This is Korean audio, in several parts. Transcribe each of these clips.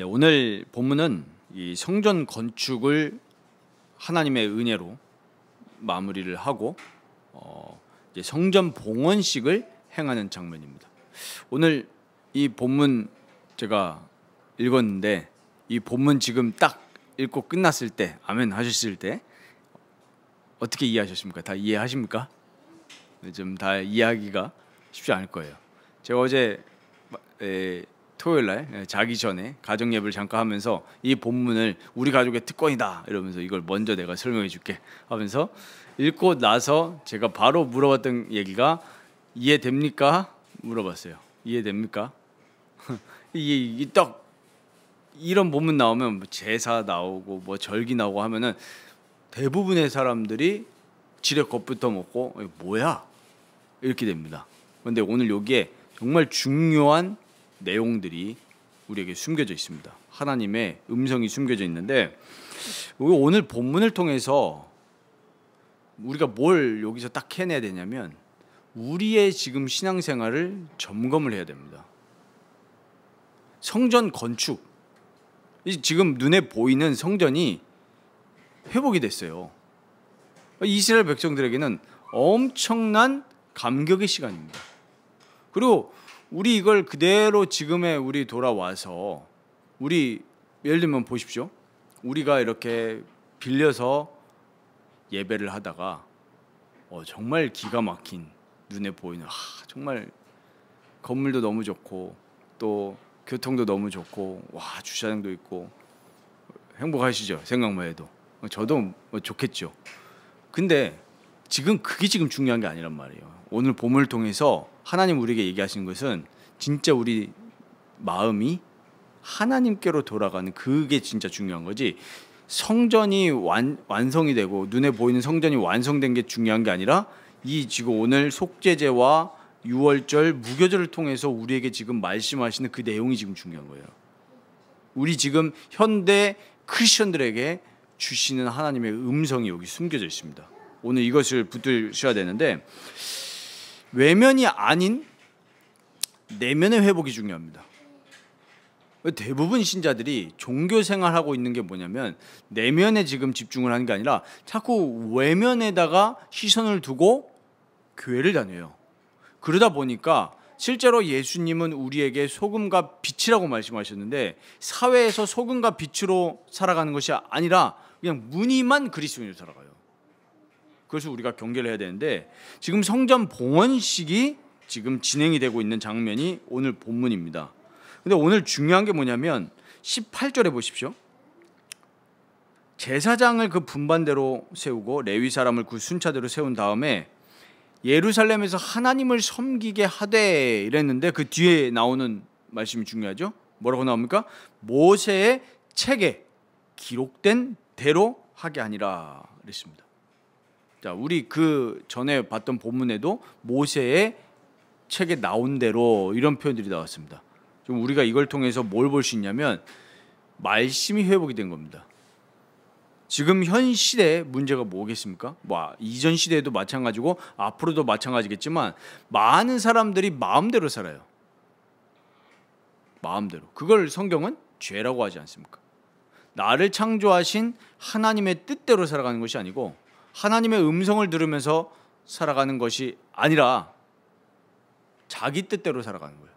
오늘 본문은 이 성전 건축을 하나님의 은혜로 마무리를 하고 이제 성전 봉헌식을 행하는 장면입니다. 오늘 이 본문 제가 읽었는데 이 본문 지금 딱 읽고 끝났을 때, 아멘 하셨을 때 어떻게 이해하셨습니까? 다 이해하십니까? 좀 다 이해하기가 쉽지 않을 거예요. 제가 어제 토요일날 자기 전에 가정 예배를 잠깐 하면서 이 본문을 우리 가족의 특권이다 이러면서 이걸 먼저 내가 설명해 줄게 하면서 읽고 나서 제가 바로 물어봤던 얘기가 이해됩니까? 물어봤어요. 이해됩니까? 이게 딱 이런 본문 나오면 뭐 제사 나오고 뭐 절기 나오고 하면은 대부분의 사람들이 지레 겁부터 먹고 뭐야? 이렇게 됩니다. 그런데 오늘 여기에 정말 중요한 내용들이 우리에게 숨겨져 있습니다. 하나님의 음성이 숨겨져 있는데 오늘 본문을 통해서 우리가 뭘 여기서 딱 해내야 되냐면 우리의 지금 신앙생활을 점검을 해야 됩니다. 성전 건축, 지금 눈에 보이는 성전이 회복이 됐어요. 이스라엘 백성들에게는 엄청난 감격의 시간입니다. 그리고 우리 이걸 그대로 지금의 우리 돌아와서 우리 예를 들면 보십시오. 우리가 이렇게 빌려서 예배를 하다가 정말 기가 막힌 눈에 보이는 정말 건물도 너무 좋고 또 교통도 너무 좋고 주차장도 있고 행복하시죠? 생각만 해도. 저도 좋겠죠. 근데 지금 그게 지금 중요한 게 아니란 말이에요. 오늘 본문을 통해서 하나님 우리에게 얘기하시는 것은 진짜 우리 마음이 하나님께로 돌아가는 그게 진짜 중요한 거지. 성전이 완성이 되고 눈에 보이는 성전이 완성된 게 중요한 게 아니라 이 지금 오늘 속죄제와 유월절 무교절을 통해서 우리에게 지금 말씀하시는 그 내용이 지금 중요한 거예요. 우리 지금 현대 크리스천들에게 주시는 하나님의 음성이 여기 숨겨져 있습니다. 오늘 이것을 붙드셔야 되는데 외면이 아닌 내면의 회복이 중요합니다. 대부분 신자들이 종교 생활하고 있는 게 뭐냐면 내면에 지금 집중을 하는 게 아니라 자꾸 외면에다가 시선을 두고 교회를 다녀요. 그러다 보니까 실제로 예수님은 우리에게 소금과 빛이라고 말씀하셨는데 사회에서 소금과 빛으로 살아가는 것이 아니라 그냥 무늬만 그리스도인으로 살아가요. 그래서 우리가 경계를 해야 되는데 지금 성전 봉헌식이 지금 진행이 되고 있는 장면이 오늘 본문입니다. 근데 오늘 중요한 게 뭐냐면 18절에 보십시오. 제사장을 그 분반대로 세우고 레위 사람을 그 순차대로 세운 다음에 예루살렘에서 하나님을 섬기게 하되 이랬는데 그 뒤에 나오는 말씀이 중요하죠. 뭐라고 나옵니까? 모세의 책에 기록된 대로 하게 하니라 그랬습니다. 자, 우리 그 전에 봤던 본문에도 모세의 책에 나온 대로 이런 표현들이 나왔습니다. 좀 우리가 이걸 통해서 뭘 볼 수 있냐면 말씀이 회복이 된 겁니다. 지금 현 시대의 문제가 뭐겠습니까? 이전 시대에도 마찬가지고 앞으로도 마찬가지겠지만 많은 사람들이 마음대로 살아요. 마음대로. 그걸 성경은 죄라고 하지 않습니까? 나를 창조하신 하나님의 뜻대로 살아가는 것이 아니고 하나님의 음성을 들으면서 살아가는 것이 아니라 자기 뜻대로 살아가는 거예요.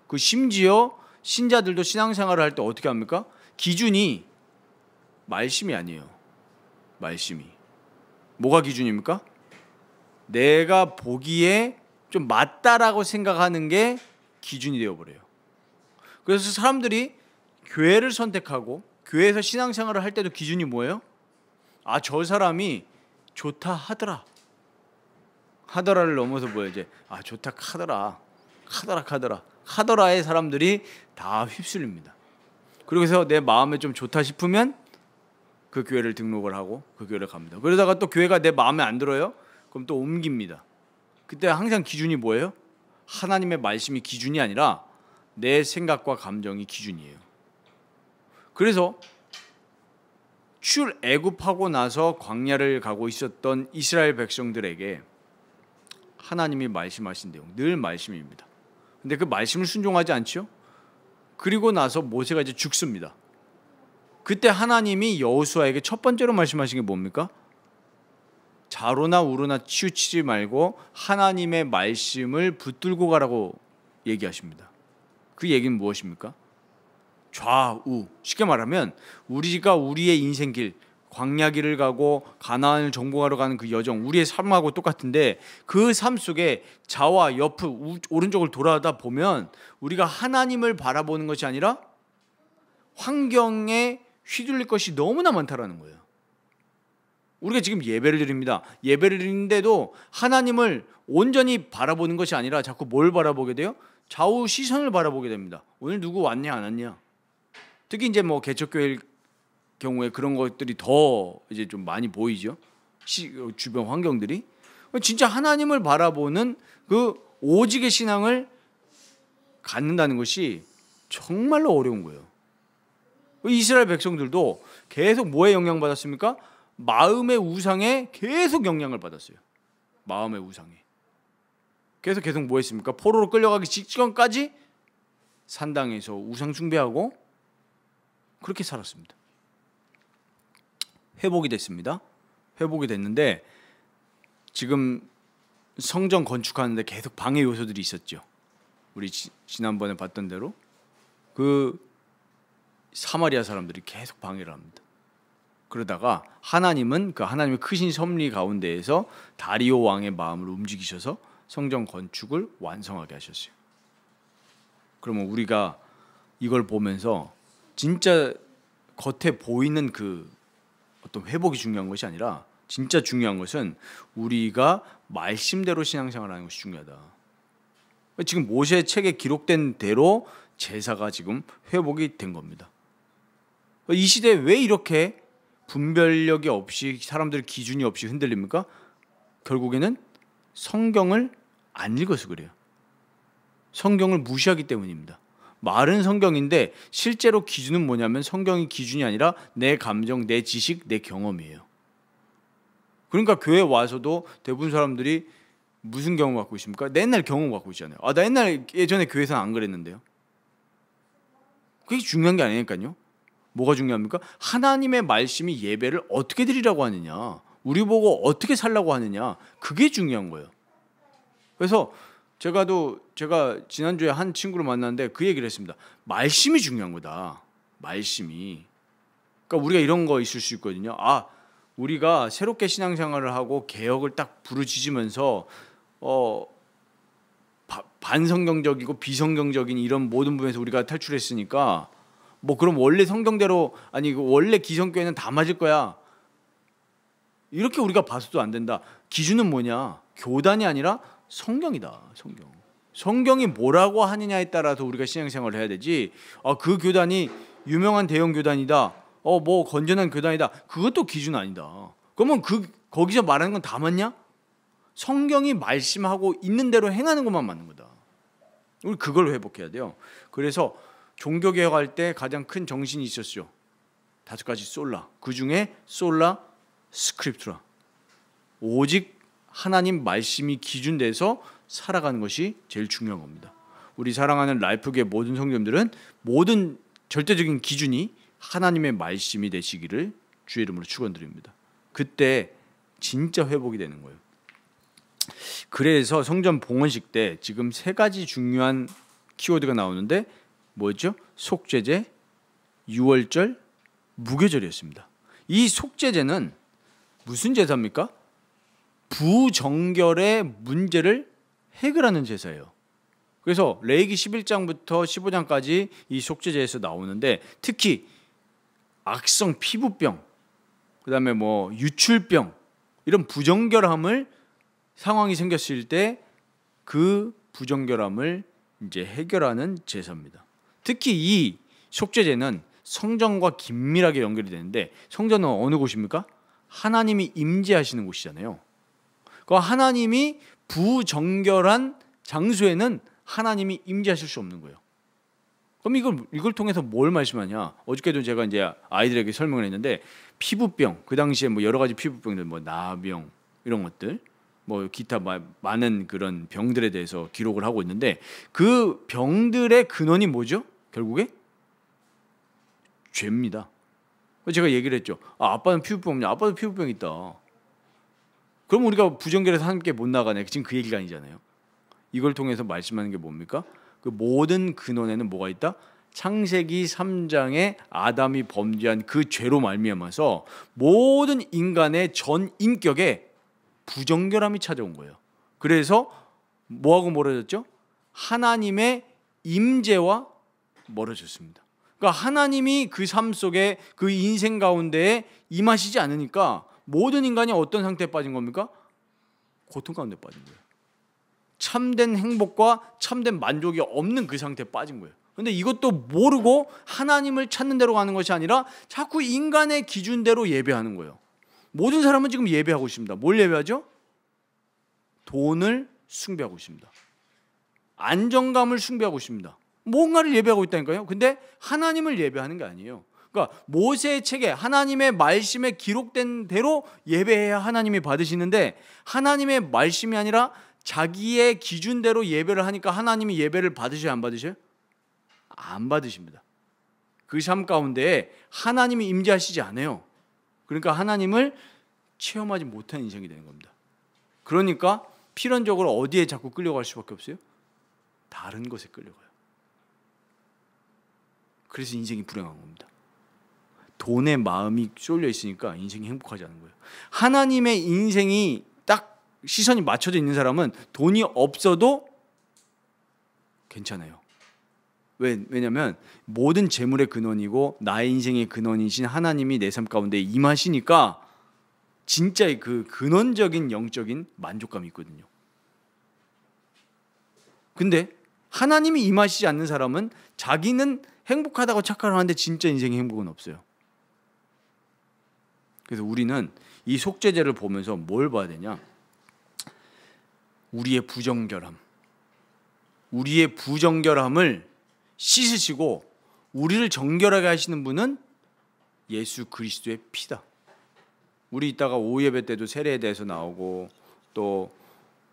그 심지어 신자들도 신앙생활을 할 때 어떻게 합니까? 기준이 말씀이 아니에요. 말씀이. 뭐가 기준입니까? 내가 보기에 좀 맞다라고 생각하는 게 기준이 되어버려요. 그래서 사람들이 교회를 선택하고 교회에서 신앙생활을 할 때도 기준이 뭐예요? 저 사람이 좋다 하더라. 하더라를 넘어서 뭐예요? 이제 좋다 카더라. 카더라의 사람들이 다 휩쓸립니다. 그래서 내 마음에 좀 좋다 싶으면 그 교회를 등록을 하고 그 교회를 갑니다. 그러다가 또 교회가 내 마음에 안 들어요? 그럼 또 옮깁니다. 그때 항상 기준이 뭐예요? 하나님의 말씀이 기준이 아니라 내 생각과 감정이 기준이에요. 그래서 출애굽하고 나서 광야를 가고 있었던 이스라엘 백성들에게 하나님이 말씀하신 내용, 늘 말씀입니다. 근데 그 말씀을 순종하지 않죠? 그리고 나서 모세가 이제 죽습니다. 그때 하나님이 여호수아에게 첫 번째로 말씀하신 게 뭡니까? 좌로나 우로나 치우치지 말고 하나님의 말씀을 붙들고 가라고 얘기하십니다. 그 얘기는 무엇입니까? 좌우, 쉽게 말하면 우리가 우리의 인생길, 광야길을 가고 가나안을 정복하러 가는 그 여정, 우리의 삶하고 똑같은데 그 삶 속에 좌와 옆, 오른쪽을 돌아다 보면 우리가 하나님을 바라보는 것이 아니라 환경에 휘둘릴 것이 너무나 많다라는 거예요. 우리가 지금 예배를 드립니다. 예배를 드리는데도 하나님을 온전히 바라보는 것이 아니라 자꾸 뭘 바라보게 돼요? 좌우 시선을 바라보게 됩니다. 오늘 누구 왔냐 안 왔냐. 특히 이제 뭐 개척교회일 경우에 그런 것들이 더 이제 좀 많이 보이죠. 주변 환경들이 진짜 하나님을 바라보는 그 오직의 신앙을 갖는다는 것이 정말로 어려운 거예요. 이스라엘 백성들도 계속 뭐에 영향받았습니까? 마음의 우상에 계속 영향을 받았어요. 마음의 우상에. 계속 뭐 했습니까? 포로로 끌려가기 직전까지 산당에서 우상 숭배하고 그렇게 살았습니다. 회복이 됐습니다. 회복이 됐는데 지금 성전 건축하는데 계속 방해 요소들이 있었죠. 우리 지난번에 봤던 대로 그 사마리아 사람들이 계속 방해를 합니다. 그러다가 하나님은 그 하나님의 크신 섭리 가운데에서 다리오 왕의 마음을 움직이셔서 성전 건축을 완성하게 하셨어요. 그러면 우리가 이걸 보면서 진짜 겉에 보이는 그 어떤 회복이 중요한 것이 아니라 진짜 중요한 것은 우리가 말씀대로 신앙생활하는 것이 중요하다. 지금 모세 책에 기록된 대로 제사가 지금 회복이 된 겁니다. 이 시대에 왜 이렇게 분별력이 없이 사람들 기준이 없이 흔들립니까? 결국에는 성경을 안 읽어서 그래요. 성경을 무시하기 때문입니다. 말은 성경인데 실제로 기준은 뭐냐면 성경이 기준이 아니라 내 감정, 내 지식, 내 경험이에요. 그러니까 교회 와서도 대부분 사람들이 무슨 경험 갖고 있습니까? 나 옛날 경험 갖고 있잖아요. 나 옛날 예전에 교회에서는 안 그랬는데요. 그게 중요한 게 아니니까요. 뭐가 중요합니까? 하나님의 말씀이 예배를 어떻게 드리라고 하느냐, 우리 보고 어떻게 살라고 하느냐, 그게 중요한 거예요. 그래서 제가 지난주에 한 친구를 만났는데 그 얘기를 했습니다. 말씀이 중요한 거다. 말씀이. 그러니까 우리가 이런 거 있을 수 있거든요. 우리가 새롭게 신앙생활을 하고 개혁을 딱 부르짖으면서 반성경적이고 비성경적인 이런 모든 부분에서 우리가 탈출했으니까 뭐 그럼 원래 성경대로 원래 기성교회는 다 맞을 거야. 이렇게 우리가 봐서도 안 된다. 기준은 뭐냐? 교단이 아니라 성경이다. 성경이 뭐라고 하느냐에 따라서 우리가 신앙생활을 해야 되지. 그 교단이 유명한 대형 교단이다. 뭐 건전한 교단이다. 그것도 기준 아니다. 그러면 거기서 말하는 건 다 맞냐? 성경이 말씀하고 있는 대로 행하는 것만 맞는 거다. 우리 그걸 회복해야 돼요. 그래서 종교개혁할 때 가장 큰 정신이 있었죠. 5가지 솔라. 그 중에 솔라 스크립투라. 오직 하나님 말씀이 기준돼서 살아가는 것이 제일 중요한 겁니다. 우리 사랑하는 라이프교회 모든 성도님들은 모든 절대적인 기준이 하나님의 말씀이 되시기를 주의 이름으로 축원드립니다. 그때 진짜 회복이 되는 거예요. 그래서 성전 봉헌식 때 지금 3가지 중요한 키워드가 나오는데 뭐였죠? 속죄제, 유월절, 무교절이었습니다. 이 속죄제는 무슨 제사입니까? 부정결의 문제를 해결하는 제사예요. 그래서 레위기 11장부터 15장까지 이 속죄제에서 나오는데 특히 악성 피부병, 그다음에 뭐 유출병 이런 부정결함을 상황이 생겼을 때 그 부정결함을 이제 해결하는 제사입니다. 특히 이 속죄제는 성전과 긴밀하게 연결이 되는데 성전은 어느 곳입니까? 하나님이 임재하시는 곳이잖아요. 그 하나님이 부정결한 장소에는 하나님이 임재하실 수 없는 거예요. 그럼 이걸 통해서 뭘 말씀하냐? 어저께도 제가 이제 아이들에게 설명을 했는데 피부병, 그 당시에 뭐 여러 가지 피부병들, 뭐 나병 이런 것들, 뭐 기타 많은 그런 병들에 대해서 기록을 하고 있는데 그 병들의 근원이 뭐죠? 결국에 죄입니다. 제가 얘기를 했죠. 아빠는 피부병이냐? 아빠도 피부병 있다. 그럼 우리가 부정결에서 함께 못 나가네. 지금 그 얘기가 아니잖아요. 이걸 통해서 말씀하는 게 뭡니까? 그 모든 근원에는 뭐가 있다? 창세기 3장에 아담이 범죄한 그 죄로 말미암아서 모든 인간의 전 인격에 부정결함이 찾아온 거예요. 그래서 뭐하고 멀어졌죠? 하나님의 임재와 멀어졌습니다. 그러니까 하나님이 그 삶 속에 그 인생 가운데에 임하시지 않으니까 모든 인간이 어떤 상태에 빠진 겁니까? 고통 가운데 빠진 거예요. 참된 행복과 참된 만족이 없는 그 상태에 빠진 거예요. 근데 이것도 모르고 하나님을 찾는 대로 가는 것이 아니라 자꾸 인간의 기준대로 예배하는 거예요. 모든 사람은 지금 예배하고 있습니다. 뭘 예배하죠? 돈을 숭배하고 있습니다. 안정감을 숭배하고 있습니다. 뭔가를 예배하고 있다니까요. 근데 하나님을 예배하는 게 아니에요. 그러니까 모세의 책에 하나님의 말씀에 기록된 대로 예배해야 하나님이 받으시는데 하나님의 말씀이 아니라 자기의 기준대로 예배를 하니까 하나님이 예배를 받으셔요, 안 받으셔요? 안 받으십니다. 그 삶 가운데에 하나님이 임재하시지 않아요. 그러니까 하나님을 체험하지 못한 인생이 되는 겁니다. 그러니까 필연적으로 어디에 자꾸 끌려갈 수밖에 없어요? 다른 것에 끌려가요. 그래서 인생이 불행한 겁니다. 돈에 마음이 쏠려 있으니까 인생이 행복하지 않은 거예요. 하나님의 인생이 딱 시선이 맞춰져 있는 사람은 돈이 없어도 괜찮아요. 왜냐하면 모든 재물의 근원이고 나의 인생의 근원이신 하나님이 내 삶 가운데 임하시니까 진짜의 그 근원적인 영적인 만족감이 있거든요. 근데 하나님이 임하시지 않는 사람은 자기는 행복하다고 착각을 하는데 진짜 인생의 행복은 없어요. 그래서 우리는 이 속죄제를 보면서 뭘 봐야 되냐? 우리의 부정결함을 씻으시고 우리를 정결하게 하시는 분은 예수 그리스도의 피다. 우리 이따가 오후 예배 때도 세례에 대해서 나오고 또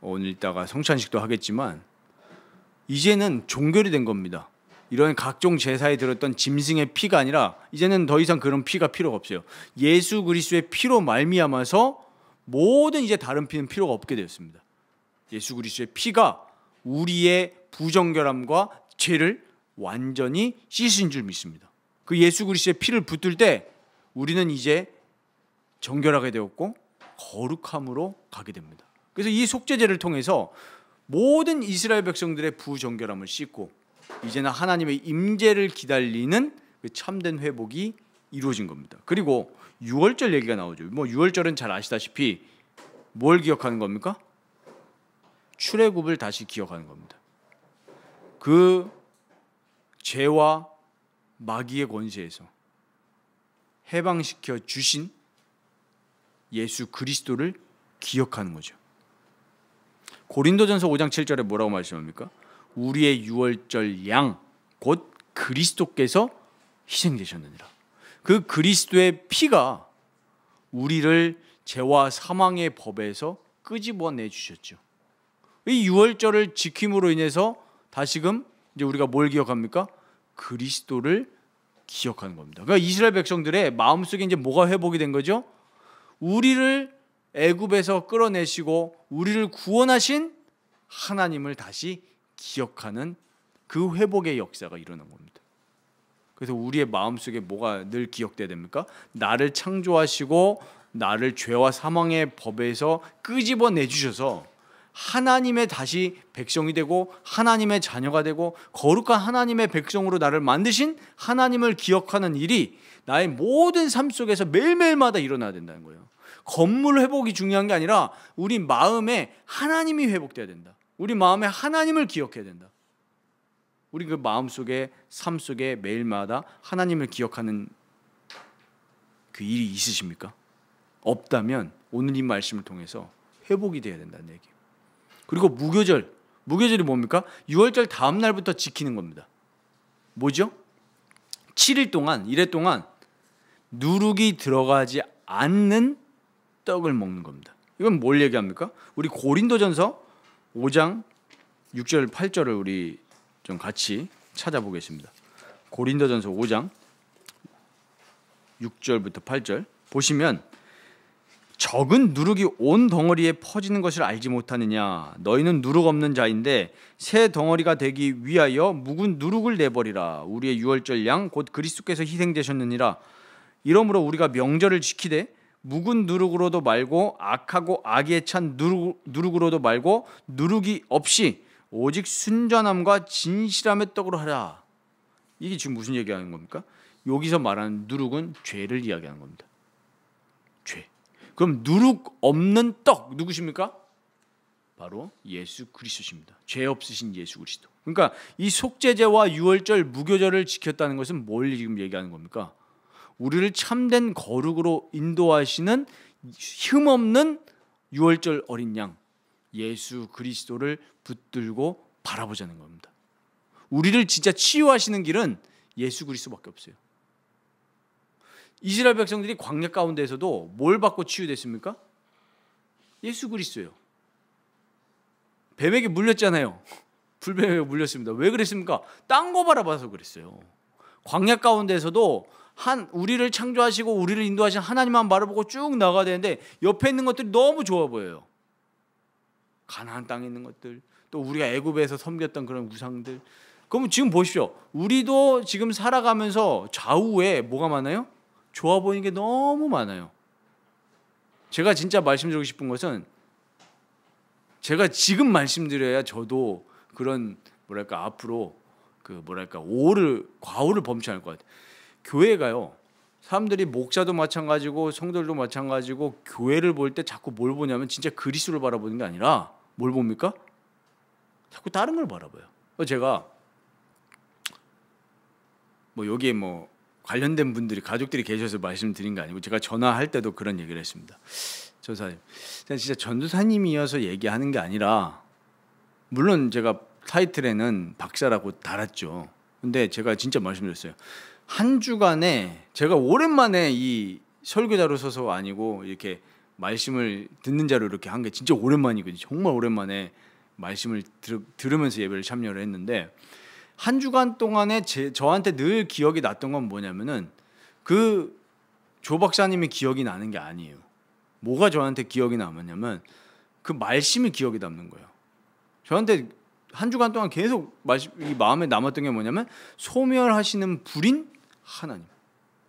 오늘 이따가 성찬식도 하겠지만 이제는 종결이 된 겁니다. 이런 각종 제사에 들었던 짐승의 피가 아니라 이제는 더 이상 그런 피가 필요가 없어요. 예수 그리스도의 피로 말미암아서 모든 이제 다른 피는 필요가 없게 되었습니다. 예수 그리스도의 피가 우리의 부정결함과 죄를 완전히 씻으신 줄 믿습니다. 그 예수 그리스도의 피를 붙들 때 우리는 이제 정결하게 되었고 거룩함으로 가게 됩니다. 그래서 이 속죄제를 통해서 모든 이스라엘 백성들의 부정결함을 씻고 이제는 하나님의 임재를 기다리는 그 참된 회복이 이루어진 겁니다. 그리고 유월절 얘기가 나오죠. 뭐 유월절은 잘 아시다시피 뭘 기억하는 겁니까? 출애굽을 다시 기억하는 겁니다. 그 죄와 마귀의 권세에서 해방시켜 주신 예수 그리스도를 기억하는 거죠. 고린도전서 5장 7절에 뭐라고 말씀합니까? 우리의 유월절 양 곧 그리스도께서 희생되셨느니라. 그 그리스도의 피가 우리를 죄와 사망의 법에서 끄집어내 주셨죠. 이 유월절을 지킴으로 인해서 다시금 이제 우리가 뭘 기억합니까? 그리스도를 기억하는 겁니다. 그러니까 이스라엘 백성들의 마음속에 이제 뭐가 회복이 된 거죠? 우리를 애굽에서 끌어내시고 우리를 구원하신 하나님을 다시 기억하는 그 회복의 역사가 일어난 겁니다. 그래서 우리의 마음속에 뭐가 늘 기억돼야 됩니까? 나를 창조하시고 나를 죄와 사망의 법에서 끄집어내 주셔서 하나님의 다시 백성이 되고 하나님의 자녀가 되고 거룩한 하나님의 백성으로 나를 만드신 하나님을 기억하는 일이 나의 모든 삶 속에서 매일매일마다 일어나야 된다는 거예요. 건물 회복이 중요한 게 아니라 우리 마음에 하나님이 회복돼야 된다. 우리 마음에 하나님을 기억해야 된다. 우리 그 마음속에 삶 속에 매일마다 하나님을 기억하는 그 일이 있으십니까? 없다면 오늘 이 말씀을 통해서 회복이 돼야 된다는 얘기. 그리고 무교절이 뭡니까? 유월절 다음 날부터 지키는 겁니다. 뭐죠? 7일 동안 이래 동안 누룩이 들어가지 않는 떡을 먹는 겁니다. 이건 뭘 얘기합니까? 우리 고린도전서 5장 6절 8절을 우리 좀 같이 찾아보겠습니다. 고린도전서 5장 6절부터 8절 보시면, 적은 누룩이 온 덩어리에 퍼지는 것을 알지 못하느냐? 너희는 누룩 없는 자인데 새 덩어리가 되기 위하여 묵은 누룩을 내버리라. 우리의 유월절 양 곧 그리스도께서 희생되셨느니라. 이러므로 우리가 명절을 지키되 묵은 누룩으로도 말고 악하고 악에 찬 누룩으로도 말고 누룩이 없이 오직 순전함과 진실함의 떡으로 하라. 이게 지금 무슨 얘기하는 겁니까? 여기서 말하는 누룩은 죄를 이야기하는 겁니다. 죄. 그럼 누룩 없는 떡 누구십니까? 바로 예수 그리스도십니다. 죄 없으신 예수 그리스도. 그러니까 이 속죄제와 유월절 무교절을 지켰다는 것은 뭘 지금 얘기하는 겁니까? 우리를 참된 거룩으로 인도하시는 흠없는 유월절 어린 양 예수 그리스도를 붙들고 바라보자는 겁니다. 우리를 진짜 치유하시는 길은 예수 그리스도밖에 없어요. 이스라엘 백성들이 광야 가운데에서도 뭘 받고 치유됐습니까? 예수 그리스도예요. 뱀에게 물렸잖아요. 불뱀에게 물렸습니다. 왜 그랬습니까? 딴 거 바라봐서 그랬어요. 광야 가운데에서도 우리를 창조하시고 우리를 인도하신 하나님만 바라보고 쭉 나가야 되는데 옆에 있는 것들이 너무 좋아 보여요. 가나안 땅에 있는 것들, 또 우리가 애굽에서 섬겼던 그런 우상들. 그럼 지금 보십시오. 우리도 지금 살아가면서 좌우에 뭐가 많아요? 좋아 보이는 게 너무 많아요. 제가 진짜 말씀드리고 싶은 것은, 제가 지금 말씀드려야 저도 그런 앞으로 과오를 범치 않을 것 같아요. 교회가요, 사람들이 목사도 마찬가지고 성도들도 마찬가지고 교회를 볼 때 자꾸 뭘 보냐면 진짜 그리스도를 바라보는 게 아니라 뭘 봅니까? 자꾸 다른 걸 바라봐요. 제가 여기에 관련된 분들이 가족들이 계셔서 말씀드린 게 아니고 제가 전화할 때도 그런 얘기를 했습니다. 전사님, 진짜 전도사님이어서 얘기하는 게 아니라, 물론 제가 타이틀에는 박사라고 달았죠. 근데 제가 진짜 말씀드렸어요. 한 주간에 제가 오랜만에 이 설교자로 서서 아니고 이렇게 말씀을 듣는 자로 이렇게 한 게 진짜 오랜만이거든요. 정말 오랜만에 말씀을 들으면서 예배를 참여를 했는데, 한 주간 동안에 저한테 늘 기억이 났던 건 뭐냐면은 그 조 박사님이 기억이 나는 게 아니에요. 뭐가 저한테 기억이 남았냐면 그 말씀이 기억이 남는 거예요. 저한테 한 주간 동안 계속 이 마음에 남았던 게 뭐냐면 소멸하시는 불인 하나님.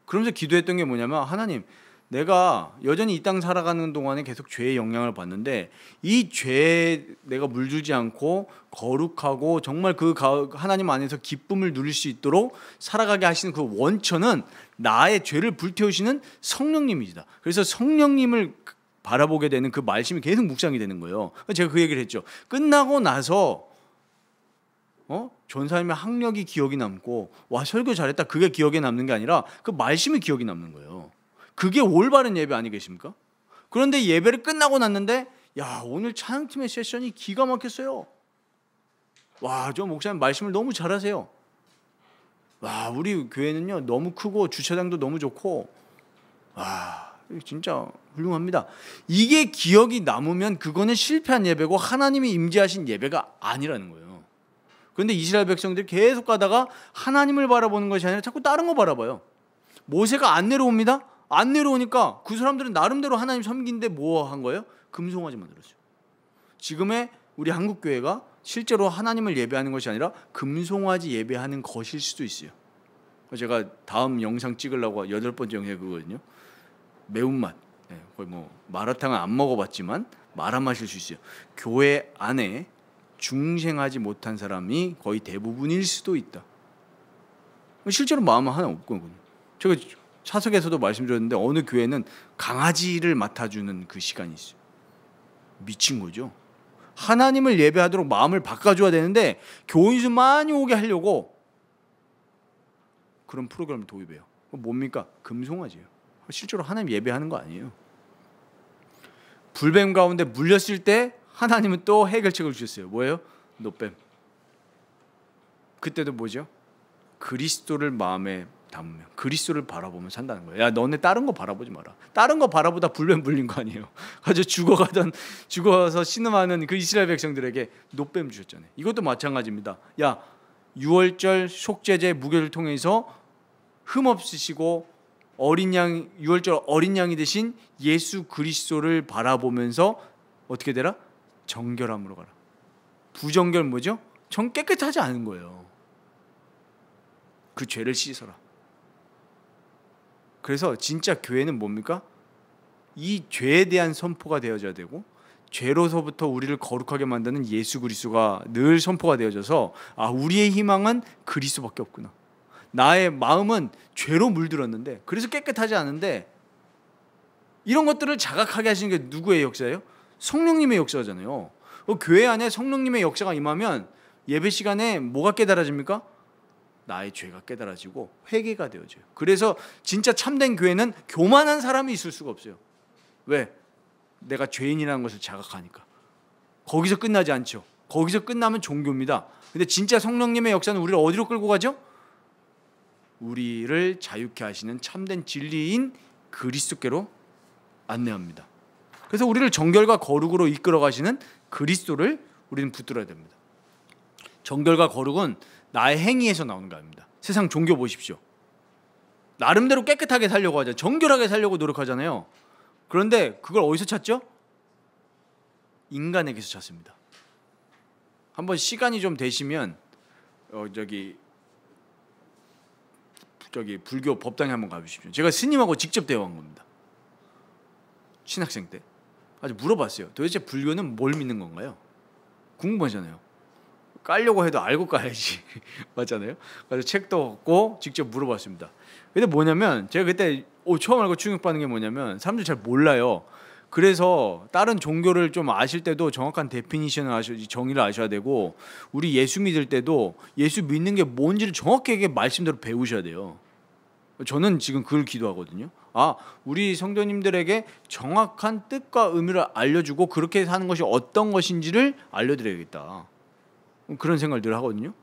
그러면서 기도했던 게 뭐냐면, 하나님, 내가 여전히 이 땅 살아가는 동안에 계속 죄의 영향을 받는데 이 죄에 내가 물들지 않고 거룩하고 정말 그 하나님 안에서 기쁨을 누릴 수 있도록 살아가게 하시는 그 원천은 나의 죄를 불태우시는 성령님이시다. 그래서 성령님을 바라보게 되는 그 말씀이 계속 묵상이 되는 거예요. 제가 그 얘기를 했죠. 끝나고 나서 전사님의 학력이 기억이 남고 와 설교 잘했다 그게 기억에 남는 게 아니라 그 말씀이 기억이 남는 거예요. 그게 올바른 예배 아니겠습니까? 그런데 예배를 끝나고 났는데 야 오늘 찬양팀의 세션이 기가 막혔어요. 와 저 목사님 말씀을 너무 잘하세요. 와 우리 교회는요 너무 크고 주차장도 너무 좋고 와 진짜 훌륭합니다. 이게 기억이 남으면 그거는 실패한 예배고 하나님이 임재하신 예배가 아니라는 거예요. 그런데 이스라엘 백성들이 계속 가다가 하나님을 바라보는 것이 아니라 자꾸 다른 거 바라봐요. 모세가 안 내려옵니다. 안 내려오니까 그 사람들은 나름대로 하나님 섬기는데 뭐 한 거예요? 금송아지 만들었어요. 지금의 우리 한국교회가 실제로 하나님을 예배하는 것이 아니라 금송아지 예배하는 것일 수도 있어요. 제가 다음 영상 찍으려고 8번째 영상이 그거거든요. 매운맛. 거의 마라탕은 안 먹어봤지만 말아 마실 수 있어요. 교회 안에 중생하지 못한 사람이 거의 대부분일 수도 있다. 실제로 마음은 하나 없거든요. 제가 차석에서도 말씀드렸는데 어느 교회는 강아지를 맡아주는 그 시간이 있어요. 미친 거죠. 하나님을 예배하도록 마음을 바꿔줘야 되는데 교인수 많이 오게 하려고 그런 프로그램을 도입해요. 뭡니까? 금송아지예요. 실제로 하나님 예배하는 거 아니에요. 불뱀 가운데 물렸을 때 하나님은 또 해결책을 주셨어요. 뭐예요? 노뱀. 그때도 뭐죠? 그리스도를 마음에 담으면 그리스도를 바라보면 산다는 거예요. 야, 너네 다른 거 바라보지 마라. 다른 거 바라보다 불뱀 물린 거 아니에요. 아주 죽어서 신음하는 그 이스라엘 백성들에게 노뱀 주셨잖아요. 이것도 마찬가지입니다. 야, 유월절 속죄제 무교를 통해서 흠 없으시고 어린 양, 유월절 어린 양이 되신 예수 그리스도를 바라보면서 어떻게 되라? 정결함으로 가라. 부정결 뭐죠? 정 깨끗하지 않은 거예요. 그 죄를 씻어라. 그래서 진짜 교회는 뭡니까? 이 죄에 대한 선포가 되어져야 되고, 죄로서부터 우리를 거룩하게 만드는 예수 그리스도가 늘 선포가 되어져서, 아, 우리의 희망은 그리스도밖에 없구나. 나의 마음은 죄로 물들었는데, 그래서 깨끗하지 않은데, 이런 것들을 자각하게 하시는 게 누구의 역사예요? 성령님의 역사잖아요. 교회 안에 성령님의 역사가 임하면 예배 시간에 뭐가 깨달아집니까? 나의 죄가 깨달아지고 회개가 되어져요. 그래서 진짜 참된 교회는 교만한 사람이 있을 수가 없어요. 왜? 내가 죄인이라는 것을 자각하니까. 거기서 끝나지 않죠. 거기서 끝나면 종교입니다. 근데 진짜 성령님의 역사는 우리를 어디로 끌고 가죠? 우리를 자유케 하시는 참된 진리인 그리스도께로 안내합니다. 그래서 우리를 정결과 거룩으로 이끌어 가시는 그리스도를 우리는 붙들어야 됩니다. 정결과 거룩은 나의 행위에서 나오는 거 아닙니다. 세상 종교 보십시오. 나름대로 깨끗하게 살려고 하잖아요. 정결하게 살려고 노력하잖아요. 그런데 그걸 어디서 찾죠? 인간에게서 찾습니다. 한번 시간이 좀 되시면 저기 불교 법당에 한번 가보십시오. 제가 스님하고 직접 대화한 겁니다. 신학생 때 아주 물어봤어요. 도대체 불교는 뭘 믿는 건가요? 궁금하잖아요. 깔려고 해도 알고 까야지. 맞잖아요. 그래서 책도 얻고 직접 물어봤습니다. 근데 뭐냐면 제가 그때 처음 알고 충격받는 게 뭐냐면 사람들이 잘 몰라요. 그래서 다른 종교를 좀 아실 때도 정확한 데피니션을 정의를 아셔야 되고, 우리 예수 믿을 때도 예수 믿는 게 뭔지를 정확하게 말씀대로 배우셔야 돼요. 저는 지금 그걸 기도하거든요. 아, 우리 성도님들에게 정확한 뜻과 의미를 알려주고 그렇게 사는 것이 어떤 것인지를 알려드려야겠다. 그런 생각을 늘 하거든요.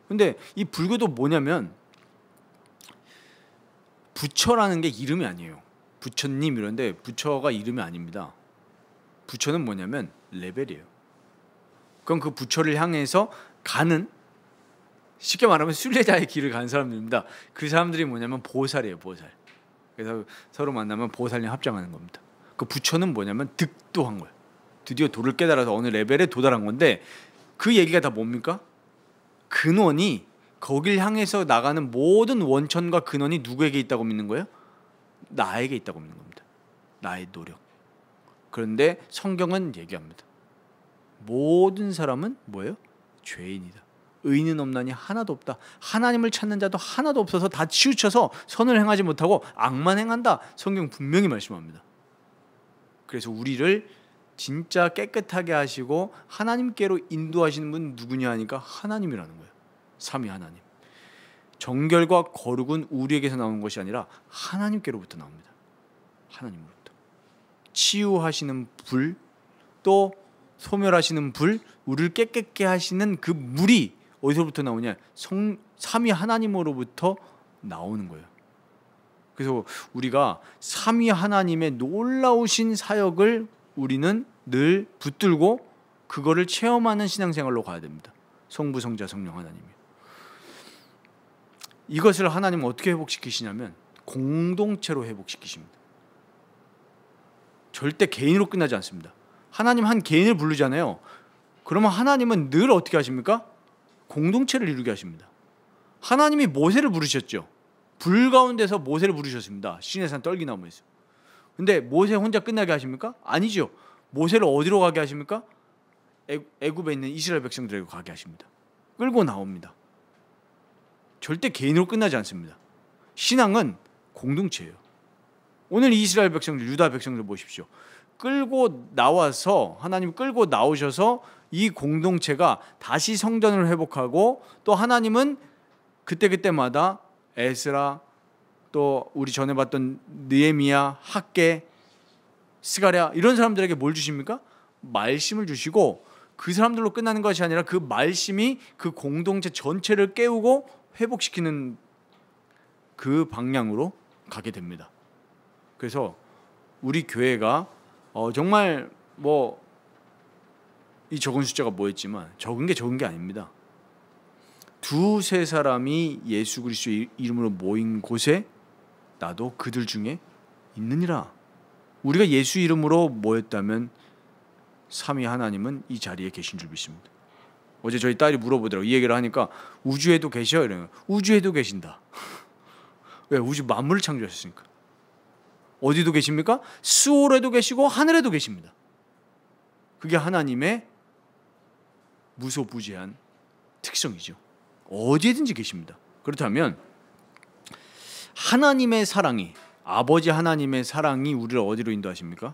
근데 이 불교도 뭐냐면 부처라는 게 이름이 아니에요. 부처님 이런데 부처가 이름이 아닙니다. 부처는 뭐냐면 레벨이에요. 그럼 그 부처를 향해서 가는, 쉽게 말하면 순례자의 길을 가는 사람들입니다. 그 사람들이 뭐냐면 보살이에요. 보살. 그래서 서로 만나면 보살님 합장하는 겁니다. 그 부처는 뭐냐면 득도한 거예요. 드디어 도를 깨달아서 어느 레벨에 도달한 건데, 그 얘기가 다 뭡니까? 근원이, 거길 향해서 나가는 모든 원천과 근원이 누구에게 있다고 믿는 거예요? 나에게 있다고 믿는 겁니다. 나의 노력. 그런데 성경은 얘기합니다. 모든 사람은 뭐예요? 죄인이다. 의인은 없나니 하나도 없다. 하나님을 찾는 자도 하나도 없어서 다 치우쳐서 선을 행하지 못하고 악만 행한다. 성경 분명히 말씀합니다. 그래서 우리를 진짜 깨끗하게 하시고 하나님께로 인도하시는 분 누구냐 하니까 하나님이라는 거예요. 삼위 하나님. 정결과 거룩은 우리에게서 나오는 것이 아니라 하나님께로부터 나옵니다. 하나님으로부터. 치유하시는 불, 또 소멸하시는 불, 우리를 깨끗게 하시는 그 물이 어디서부터 나오냐? 삼위 하나님으로부터 나오는 거예요. 그래서 우리가 삼위 하나님의 놀라우신 사역을 우리는 늘 붙들고 그거를 체험하는 신앙생활로 가야 됩니다. 성부, 성자, 성령 하나님이. 이것을 하나님은 어떻게 회복시키시냐면 공동체로 회복시키십니다. 절대 개인으로 끝나지 않습니다. 하나님 한 개인을 부르잖아요. 그러면 하나님은 늘 어떻게 하십니까? 공동체를 이루게 하십니다. 하나님이 모세를 부르셨죠. 불 가운데서 모세를 부르셨습니다. 시내산 떨기나무에서. 근데 모세 혼자 끝나게 하십니까? 아니죠. 모세를 어디로 가게 하십니까? 애굽에 있는 이스라엘 백성들에게 가게 하십니다. 끌고 나옵니다. 절대 개인으로 끝나지 않습니다. 신앙은 공동체예요. 오늘 이스라엘 백성들, 유다 백성들 보십시오. 끌고 나와서, 하나님 끌고 나오셔서 이 공동체가 다시 성전을 회복하고, 또 하나님은 그때그때마다 에스라, 또 우리 전에 봤던 느헤미야, 학개, 스가랴 이런 사람들에게 뭘 주십니까? 말씀을 주시고, 그 사람들로 끝나는 것이 아니라 그 말씀이 그 공동체 전체를 깨우고 회복시키는 그 방향으로 가게 됩니다. 그래서 우리 교회가 정말 뭐 이 적은 숫자가 뭐였지만 적은 게 아닙니다. 두세 사람이 예수 그리스도 이름으로 모인 곳에 나도 그들 중에 있느니라. 우리가 예수 이름으로 모였다면 삼위 하나님은 이 자리에 계신 줄 믿습니다. 어제 저희 딸이 물어보더라고요. 이 얘기를 하니까 우주에도 계셔? 이러면 우주에도 계신다. 왜? 우주 만물을 창조하셨으니까. 어디도 계십니까? 수월에도 계시고 하늘에도 계십니다. 그게 하나님의 무소부재한 특성이죠. 어디에든지 계십니다. 그렇다면 하나님의 사랑이, 아버지 하나님의 사랑이 우리를 어디로 인도하십니까?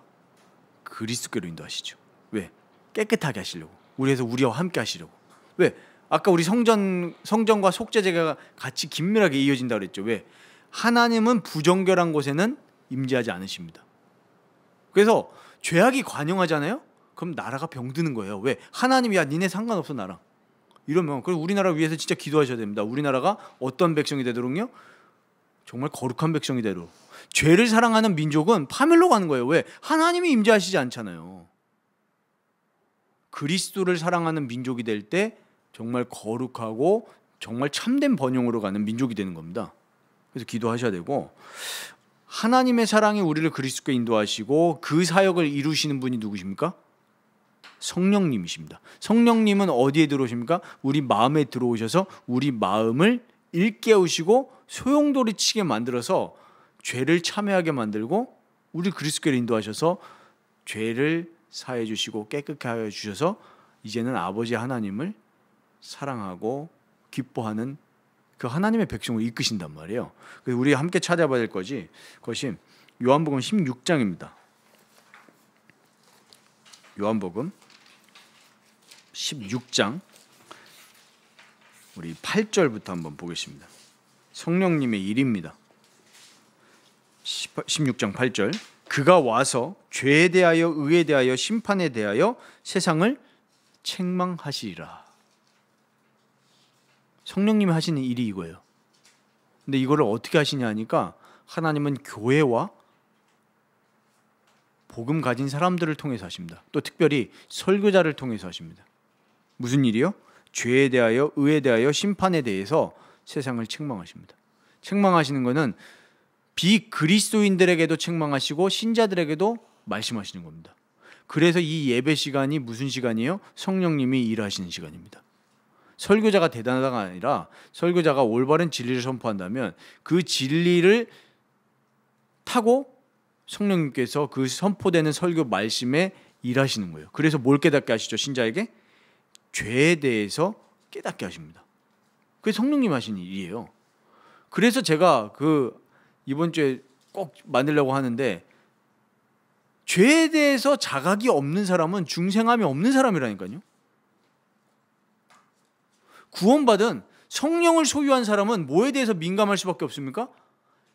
그리스도께로 인도하시죠. 왜? 깨끗하게 하시려고. 우리에서 우리와 함께 하시려고. 왜? 아까 우리 성전과 속죄제가 같이 긴밀하게 이어진다고 그랬죠. 왜? 하나님은 부정결한 곳에는 임재하지 않으십니다. 그래서 죄악이 관영하잖아요. 그럼 나라가 병드는 거예요. 왜? 하나님이 야 니네 상관없어 나랑. 이러면 그럼 우리나라 위해서 진짜 기도하셔야 됩니다. 우리나라가 어떤 백성이 되도록요? 정말 거룩한 백성이 되도록. 죄를 사랑하는 민족은 파멸로 가는 거예요. 왜? 하나님이 임재하시지 않잖아요. 그리스도를 사랑하는 민족이 될 때 정말 거룩하고 정말 참된 번영으로 가는 민족이 되는 겁니다. 그래서 기도하셔야 되고, 하나님의 사랑이 우리를 그리스도께 인도하시고 그 사역을 이루시는 분이 누구십니까? 성령님이십니다. 성령님은 어디에 들어오십니까? 우리 마음에 들어오셔서 우리 마음을 일깨우시고 소용돌이치게 만들어서 죄를 참회하게 만들고 우리 그리스도께 인도하셔서 죄를 사해 주시고 깨끗하게 하여 주셔서 이제는 아버지 하나님을 사랑하고 기뻐하는 그 하나님의 백성을 이끄신단 말이에요. 그래서 우리 함께 찾아봐야 될 것이 요한복음 16장입니다. 요한복음 16장 우리 8절부터 한번 보겠습니다. 성령님의 일입니다. 16장 8절. 그가 와서 죄에 대하여 의에 대하여 심판에 대하여 세상을 책망하시리라. 성령님이 하시는 일이 이거예요. 근데 이거를 어떻게 하시냐 하니까 하나님은 교회와 복음 가진 사람들을 통해서 하십니다. 또 특별히 설교자를 통해서 하십니다. 무슨 일이요? 죄에 대하여 의에 대하여 심판에 대해서 세상을 책망하십니다. 책망하시는 것은 비그리스도인들에게도 책망하시고 신자들에게도 말씀하시는 겁니다. 그래서 이 예배 시간이 무슨 시간이에요? 성령님이 일하시는 시간입니다. 설교자가 대단하다가 아니라 설교자가 올바른 진리를 선포한다면 그 진리를 타고 성령님께서 그 선포되는 설교 말씀에 일하시는 거예요. 그래서 뭘 깨닫게 하시죠? 신자에게? 죄에 대해서 깨닫게 하십니다. 그게 성령님 하시는 일이에요. 그래서 제가 이번 주에 꼭 만들려고 하는데, 죄에 대해서 자각이 없는 사람은 중생함이 없는 사람이라니까요. 구원받은 성령을 소유한 사람은 뭐에 대해서 민감할 수밖에 없습니까?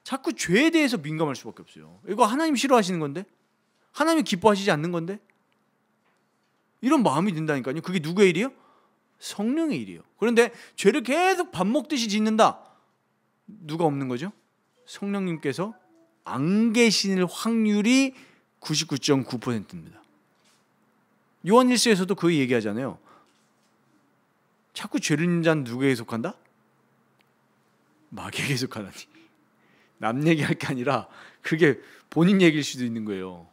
자꾸 죄에 대해서 민감할 수밖에 없어요. 이거 하나님 싫어하시는 건데, 하나님 기뻐하시지 않는 건데, 이런 마음이 든다니까요. 그게 누구의 일이에요? 성령의 일이에요. 그런데 죄를 계속 밥 먹듯이 짓는다. 누가 없는 거죠? 성령님께서 안 계실 확률이 99.9%입니다. 요한 1서에서도 그 얘기하잖아요. 자꾸 죄를 짓는 자는 누구에게 속한다? 마귀에게 속하다니. 남 얘기할 게 아니라 그게 본인 얘기일 수도 있는 거예요.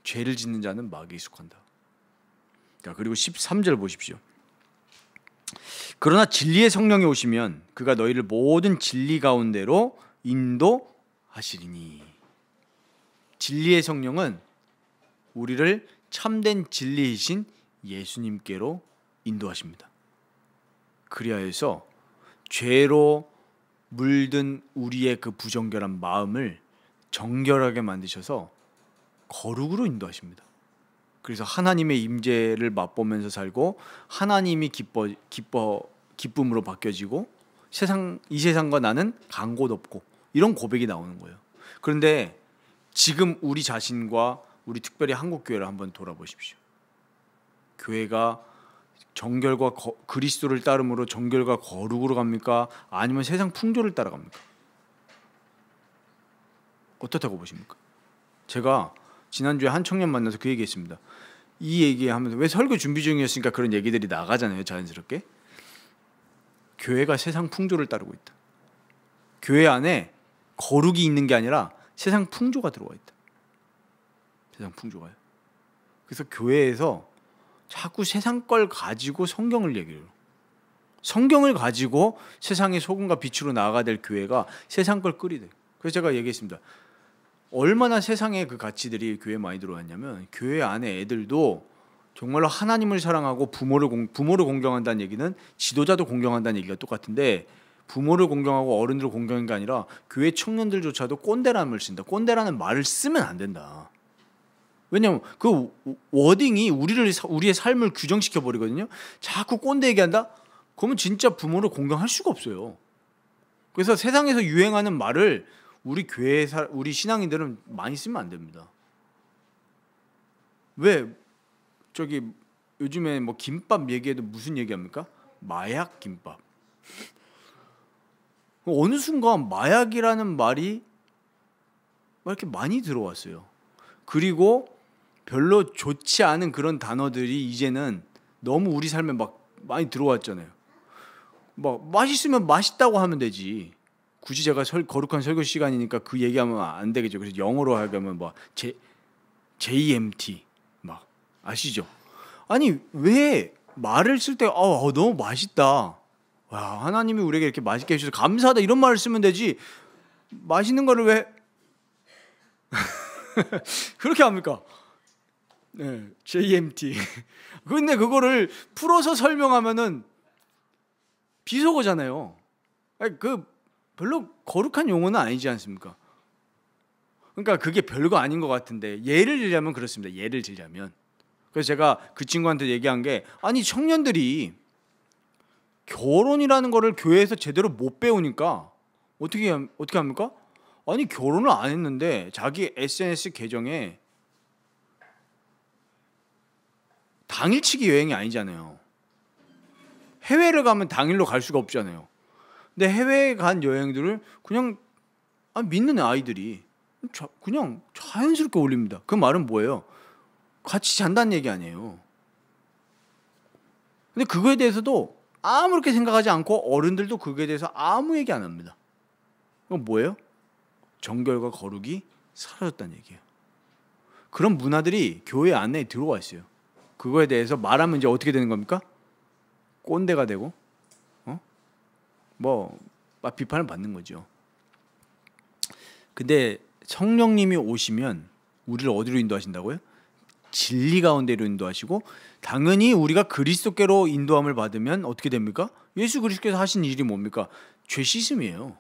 죄를 짓는 자는 마귀에게 속한다. 그리고 13절 보십시오. 그러나 진리의 성령이 오시면 그가 너희를 모든 진리 가운데로 인도하시리니. 진리의 성령은 우리를 참된 진리이신 예수님께로 인도하십니다. 그리하여서 죄로 물든 우리의 그 부정결한 마음을 정결하게 만드셔서 거룩으로 인도하십니다. 그래서 하나님의 임재를 맛보면서 살고 하나님이 기쁨으로 바뀌어지고 이 세상과 나는 간 곳 없고, 이런 고백이 나오는 거예요. 그런데 지금 우리 자신과 우리 특별히 한국교회를 한번 돌아보십시오. 교회가 정결과 그리스도를 따름으로 정결과 거룩으로 갑니까? 아니면 세상 풍조를 따라갑니까? 어떻다고 보십니까? 제가 지난주에 한 청년 만나서 그 얘기했습니다. 이 얘기하면서 왜 설교 준비 중이었으니까 그런 얘기들이 나가잖아요. 자연스럽게. 교회가 세상 풍조를 따르고 있다. 교회 안에 거룩이 있는 게 아니라 세상 풍조가 들어와 있다. 세상 풍조가요. 그래서 교회에서 자꾸 세상 걸 가지고 성경을 얘기해요. 성경을 가지고 세상의 소금과 빛으로 나아가야 될 교회가 세상 걸 끓이대. 그래서 제가 얘기했습니다. 얼마나 세상의 그 가치들이 교회에 많이 들어왔냐면 교회 안에 애들도 정말로 하나님을 사랑하고 부모를 공경한다는 얘기는 지도자도 공경한다는 얘기가 똑같은데 부모를 공경하고 어른들을 공경한 게 아니라 교회 청년들조차도 꼰대라는 말을 쓴다. 꼰대라는 말을 쓰면 안 된다. 왜냐하면 그 워딩이 우리의 삶을 규정시켜 버리거든요. 자꾸 꼰대 얘기한다? 그러면 진짜 부모를 공경할 수가 없어요. 그래서 세상에서 유행하는 말을 우리 신앙인들은 많이 쓰면 안 됩니다. 왜 저기 요즘에 뭐 김밥 얘기해도 무슨 얘기합니까? 마약 김밥. 어느 순간 마약이라는 말이 이렇게 많이 들어왔어요. 그리고 별로 좋지 않은 그런 단어들이 이제는 너무 우리 삶에 막 많이 들어왔잖아요. 막 맛있으면 맛있다고 하면 되지. 굳이 제가 거룩한 설교 시간이니까 그 얘기하면 안 되겠죠. 그래서 영어로 하면 뭐 JMT 막 아시죠? 아니 왜 말을 쓸 때 너무 맛있다. 와, 하나님이 우리에게 이렇게 맛있게 해주셔서 감사하다 이런 말을 쓰면 되지. 맛있는 거를 왜 그렇게 합니까? 네, JMT. 근데 그거를 풀어서 설명하면은 비속어잖아요. 아니, 그 별로 거룩한 용어는 아니지 않습니까? 그러니까 그게 별거 아닌 것 같은데 예를 들자면 그렇습니다. 예를 들자면 그래서 제가 그 친구한테 얘기한 게 아니 청년들이 결혼이라는 거를 교회에서 제대로 못 배우니까 어떻게 합니까? 아니 결혼을 안 했는데 자기 SNS 계정에 당일치기 여행이 아니잖아요. 해외를 가면 당일로 갈 수가 없잖아요. 근데 해외에 간 여행들을 그냥 믿는 아이들이 그냥 자연스럽게 올립니다. 그 말은 뭐예요? 같이 잔다는 얘기 아니에요. 근데 그거에 대해서도 아무렇게 생각하지 않고 어른들도 그거에 대해서 아무 얘기 안 합니다. 그건 뭐예요? 정결과 거룩이 사라졌다는 얘기예요. 그런 문화들이 교회 안에 들어와 있어요. 그거에 대해서 말하면 이제 어떻게 되는 겁니까? 꼰대가 되고 비판을 받는 거죠. 근데 성령님이 오시면 우리를 어디로 인도하신다고요? 진리 가운데로 인도하시고 당연히 우리가 그리스도께로 인도함을 받으면 어떻게 됩니까? 예수 그리스도께서 하신 일이 뭡니까? 죄 씻음이에요.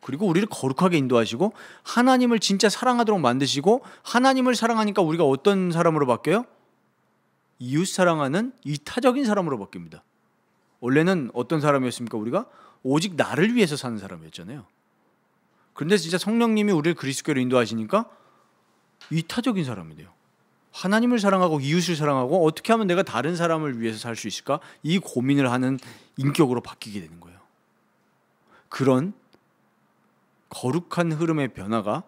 그리고 우리를 거룩하게 인도하시고 하나님을 진짜 사랑하도록 만드시고 하나님을 사랑하니까 우리가 어떤 사람으로 바뀌어요? 이웃 사랑하는 이타적인 사람으로 바뀝니다. 원래는 어떤 사람이었습니까? 우리가 오직 나를 위해서 사는 사람이었잖아요. 그런데 진짜 성령님이 우리를 그리스도께로 인도하시니까 이타적인 사람이 돼요. 하나님을 사랑하고 이웃을 사랑하고 어떻게 하면 내가 다른 사람을 위해서 살 수 있을까? 이 고민을 하는 인격으로 바뀌게 되는 거예요. 그런 거룩한 흐름의 변화가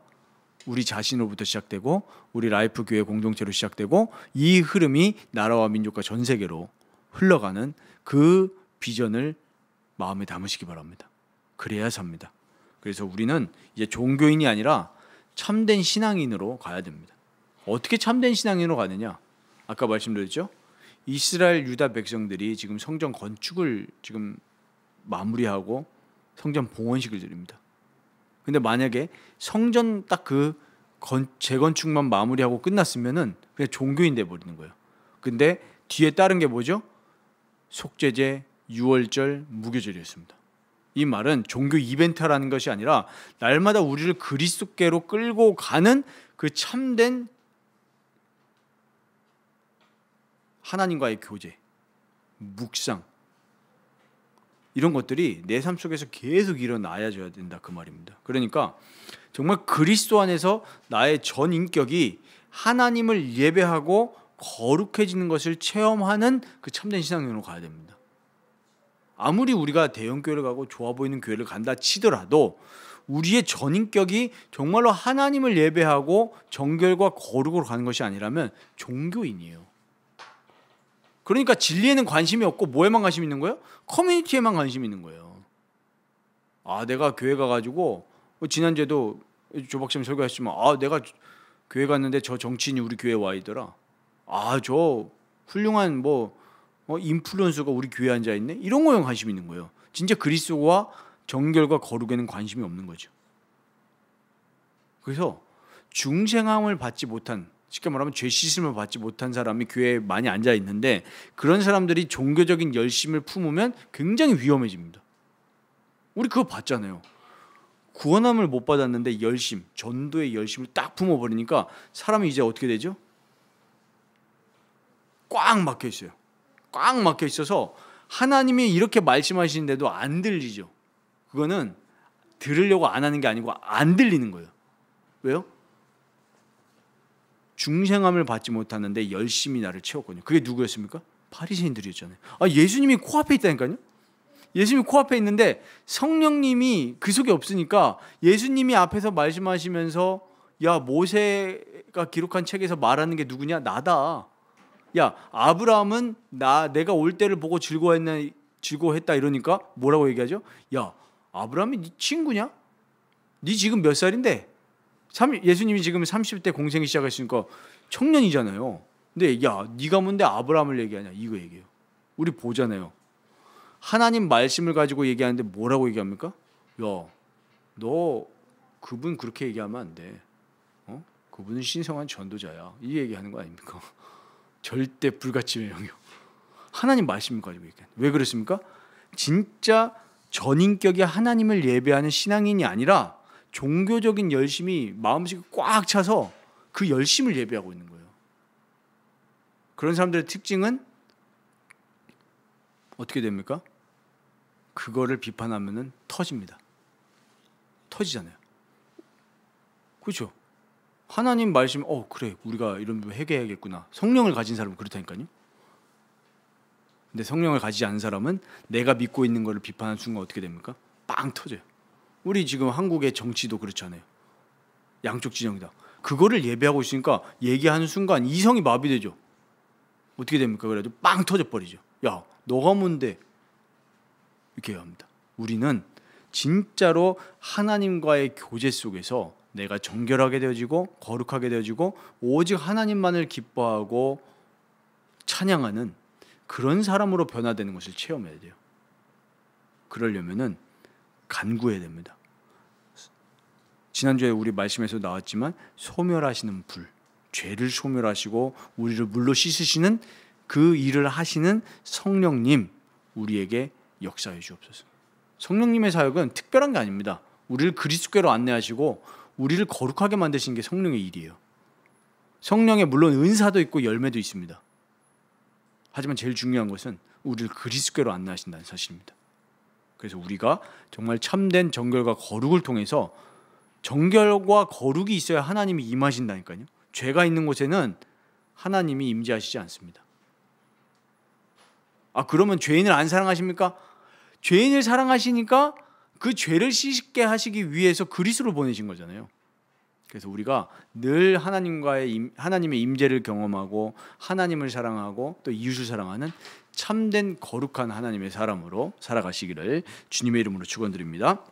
우리 자신으로부터 시작되고 우리 라이프 교회 공동체로 시작되고 이 흐름이 나라와 민족과 전 세계로 흘러가는 그 비전을 마음에 담으시기 바랍니다. 그래야 삽니다. 그래서 우리는 이제 종교인이 아니라 참된 신앙인으로 가야 됩니다. 어떻게 참된 신앙인으로 가느냐? 아까 말씀드렸죠? 이스라엘 유다 백성들이 지금 성전 건축을 지금 마무리하고 성전 봉헌식을 드립니다. 근데 만약에 성전 딱 그 재건축만 마무리하고 끝났으면은 그냥 종교인 돼 버리는 거예요. 근데 뒤에 따른 게 뭐죠? 속죄제, 유월절, 무교절이었습니다. 이 말은 종교 이벤트라는 것이 아니라 날마다 우리를 그리스도께로 끌고 가는 그 참된 하나님과의 교제, 묵상 이런 것들이 내 삶 속에서 계속 일어나야줘야 된다 그 말입니다. 그러니까 정말 그리스도 안에서 나의 전 인격이 하나님을 예배하고 거룩해지는 것을 체험하는 그 참된 신앙으로 가야 됩니다. 아무리 우리가 대형 교회를 가고 좋아 보이는 교회를 간다 치더라도 우리의 전인격이 정말로 하나님을 예배하고 정결과 거룩으로 가는 것이 아니라면 종교인이에요. 그러니까 진리에는 관심이 없고 뭐에만 관심 있는 거예요? 커뮤니티에만 관심 있는 거예요. 아, 내가 교회 가가지고 지난주에도 조박쌤 설교하셨지만 내가 교회 갔는데 저 정치인이 우리 교회 와 있더라. 저 훌륭한 인플루언서가 우리 교회에 앉아 있네. 이런 거에 관심 있는 거예요. 진짜 그리스도와 정결과 거룩에는 관심이 없는 거죠. 그래서 중생함을 받지 못한, 쉽게 말하면 죄 씻음을 받지 못한 사람이 교회에 많이 앉아 있는데, 그런 사람들이 종교적인 열심을 품으면 굉장히 위험해집니다. 우리 그거 봤잖아요. 구원함을 못 받았는데 열심, 전도의 열심을 딱 품어버리니까 사람이 이제 어떻게 되죠? 꽉 막혀 있어요. 꽉 막혀 있어서 하나님이 이렇게 말씀하시는데도 안 들리죠. 그거는 들으려고 안 하는 게 아니고 안 들리는 거예요. 왜요? 중생함을 받지 못하는데 열심히 나를 채웠거든요. 그게 누구였습니까? 바리새인들이었잖아요. 예수님이 코앞에 있다니까요. 예수님이 코앞에 있는데 성령님이 그 속에 없으니까 예수님이 앞에서 말씀하시면서 야, 모세가 기록한 책에서 말하는 게 누구냐? 나다. 야, 아브라함은 내가 올 때를 보고 즐거워했다 이러니까 뭐라고 얘기하죠? 야, 아브라함이 네 친구냐? 네 지금 몇 살인데? 예수님이 지금 30대 공생이 시작했으니까 청년이잖아요. 근데 야, 네가 뭔데 아브라함을 얘기하냐? 이거 얘기해요. 우리 보잖아요. 하나님 말씀을 가지고 얘기하는데 뭐라고 얘기합니까? 야, 너 그분 그렇게 얘기하면 안 돼. 그분은 신성한 전도자야. 이 얘기하는 거 아닙니까? 절대 불가침의 영역. 하나님 말씀을 가지고 얘기해요. 왜 그렇습니까? 진짜 전인격이 하나님을 예배하는 신앙인이 아니라 종교적인 열심이 마음속에 꽉 차서 그 열심을 예배하고 있는 거예요. 그런 사람들의 특징은 어떻게 됩니까? 그거를 비판하면은 터집니다. 터지잖아요. 그렇죠? 하나님 말씀, 그래, 우리가 이런 거 회개해야겠구나. 성령을 가진 사람은 그렇다니까요. 근데 성령을 가지지 않은 사람은 내가 믿고 있는 거를 비판하는 순간 어떻게 됩니까? 빵 터져요. 우리 지금 한국의 정치도 그렇잖아요. 양쪽 진영이다. 그거를 예배하고 있으니까 얘기하는 순간 이성이 마비되죠. 어떻게 됩니까? 그래도 빵 터져버리죠. 야, 너가 뭔데? 이렇게 해야 합니다. 우리는 진짜로 하나님과의 교제 속에서 내가 정결하게 되어지고 거룩하게 되어지고 오직 하나님만을 기뻐하고 찬양하는 그런 사람으로 변화되는 것을 체험해야 돼요. 그러려면은 간구해야 됩니다. 지난주에 우리 말씀에서 나왔지만 소멸하시는 불, 죄를 소멸하시고 우리를 물로 씻으시는 그 일을 하시는 성령님, 우리에게 역사해 주옵소서. 성령님의 사역은 특별한 게 아닙니다. 우리를 그리스도께로 안내하시고 우리를 거룩하게 만드시는 게 성령의 일이에요. 성령에 물론 은사도 있고 열매도 있습니다. 하지만 제일 중요한 것은 우리를 그리스도께로 안내하신다는 사실입니다. 그래서 우리가 정말 참된 정결과 거룩을 통해서, 정결과 거룩이 있어야 하나님이 임하신다니까요. 죄가 있는 곳에는 하나님이 임재하시지 않습니다. 그러면 죄인을 안 사랑하십니까? 죄인을 사랑하시니까 그 죄를 씻게 하시기 위해서 그리스도를 보내신 거잖아요. 그래서 우리가 늘 하나님의 임재를 경험하고 하나님을 사랑하고 또 이웃을 사랑하는 참된 거룩한 하나님의 사람으로 살아가시기를 주님의 이름으로 축원드립니다.